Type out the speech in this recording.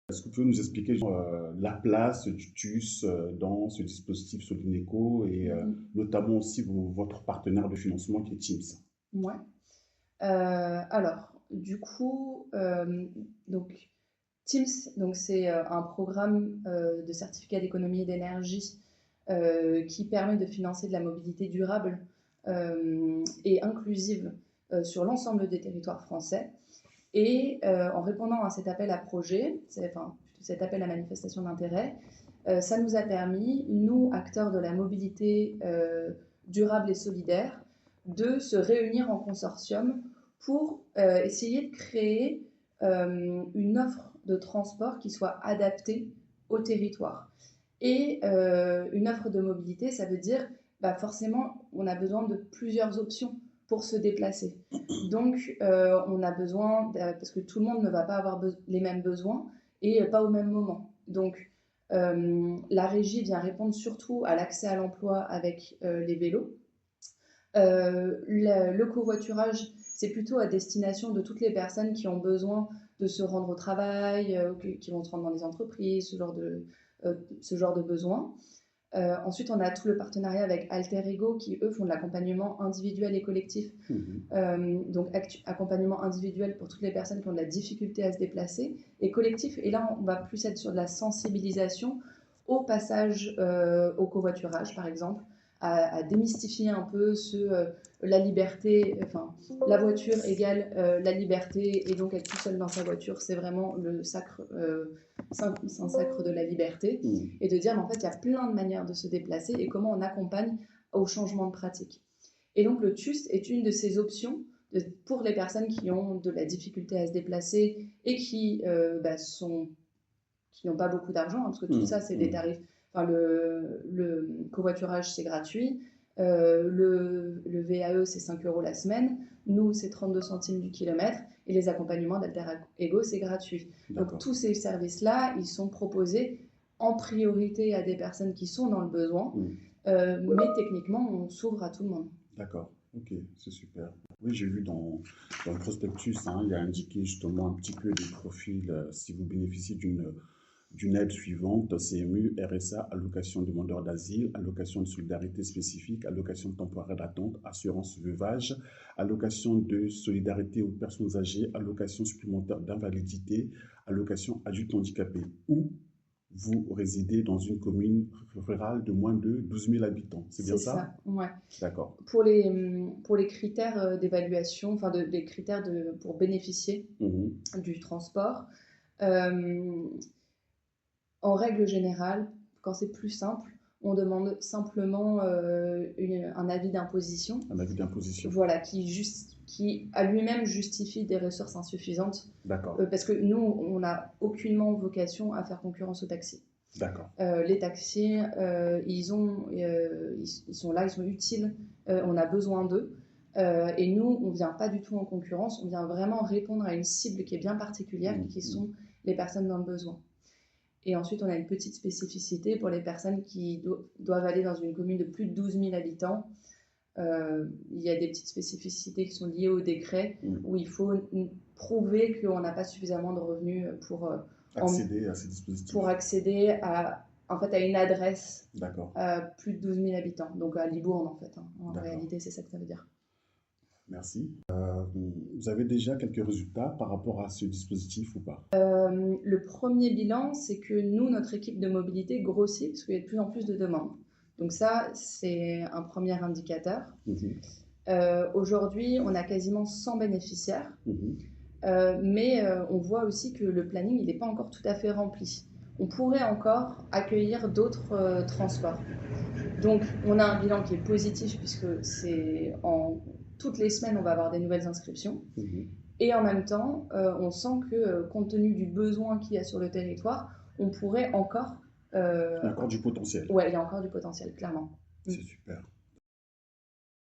Est-ce que vous pouvez nous expliquer la place du TUS dans ce dispositif Solineco et notamment aussi votre partenaire de financement qui est Teams? Ouais. Alors, du coup, donc Teams, donc c'est un programme de certificat d'économie et d'énergie qui permet de financer de la mobilité durable et inclusive sur l'ensemble des territoires français. Et en répondant à cet appel à projet, enfin plutôt cet appel à manifestation d'intérêt, ça nous a permis, nous, acteurs de la mobilité durable et solidaire, de se réunir en consortium pour essayer de créer une offre de transport qui soit adaptée au territoire. Et une offre de mobilité, ça veut dire forcément, on a besoin de plusieurs options pour se déplacer. Donc, on a besoin, parce que tout le monde ne va pas avoir les mêmes besoins et pas au même moment. Donc, la régie vient répondre surtout à l'accès à l'emploi avec les vélos. Le covoiturage, c'est plutôt à destination de toutes les personnes qui ont besoin de se rendre au travail, qui vont se rendre dans les entreprises, ce genre de besoins. Ensuite, on a tout le partenariat avec Alter Ego qui, eux, font de l'accompagnement individuel et collectif. Donc, accompagnement individuel pour toutes les personnes qui ont de la difficulté à se déplacer et collectif. Et là, on va plus être sur de la sensibilisation au passage au covoiturage, par exemple, à démystifier un peu la liberté, enfin, la voiture égale la liberté, et donc être tout seul dans sa voiture, c'est vraiment le sacre, un sacre de la liberté, et de dire, mais en fait, il y a plein de manières de se déplacer et comment on accompagne au changement de pratique. Et donc, le TUS est une de ces options pour les personnes qui ont de la difficulté à se déplacer et qui n'ont pas beaucoup d'argent, hein, parce que tout ça, c'est des tarifs. Enfin, le covoiturage, c'est gratuit. Le VAE, c'est 5 € la semaine. Nous, c'est 32 centimes du kilomètre. Et les accompagnements d'Alter Ego, c'est gratuit. Donc, tous ces services-là, ils sont proposés en priorité à des personnes qui sont dans le besoin. Mais techniquement, on s'ouvre à tout le monde. D'accord, ok, c'est super. Oui, j'ai vu dans le prospectus, il y a indiqué justement un petit peu des profils si vous bénéficiez d'une aide suivante: CMU, RSA, allocation demandeur d'asile, allocation de solidarité spécifique, allocation temporaire d'attente, assurance veuvage, allocation de solidarité aux personnes âgées, allocation supplémentaire d'invalidité, allocation adulte handicapé. Ou vous résidez dans une commune rurale de moins de 12 000 habitants. C'est bien ça? C'est ça, ouais. D'accord. Pour les critères d'évaluation, enfin les critères pour bénéficier du transport, en règle générale, quand c'est plus simple, on demande simplement un avis d'imposition. Un avis d'imposition. Voilà, qui à lui-même justifie des ressources insuffisantes. D'accord. Parce que nous, on n'a aucunement vocation à faire concurrence aux taxis. D'accord. Les taxis, ils sont là, ils sont utiles, on a besoin d'eux. Et nous, on ne vient pas du tout en concurrence, on vient vraiment répondre à une cible qui est bien particulière, qui sont les personnes dans le besoin. Et ensuite, on a une petite spécificité pour les personnes qui doivent aller dans une commune de plus de 12 000 habitants. Il y a des petites spécificités qui sont liées au décret où il faut prouver qu'on n'a pas suffisamment de revenus pour accéder à ces dispositifs. Pour accéder à une adresse plus de 12 000 habitants. Donc à Libourne, en fait. En réalité, c'est ça que ça veut dire. Merci. Vous avez déjà quelques résultats par rapport à ce dispositif ou pas? Le premier bilan, c'est que nous, notre équipe de mobilité grossit parce qu'il y a de plus en plus de demandes. Donc ça, c'est un premier indicateur. Aujourd'hui, on a quasiment 100 bénéficiaires, mais on voit aussi que le planning, il n'est pas encore tout à fait rempli. On pourrait encore accueillir d'autres transports. Donc, on a un bilan qui est positif puisque toutes les semaines, on va avoir des nouvelles inscriptions. Et en même temps, on sent que, compte tenu du besoin qu'il y a sur le territoire, on pourrait encore... il y a encore du potentiel. Ouais, il y a encore du potentiel, clairement. C'est super.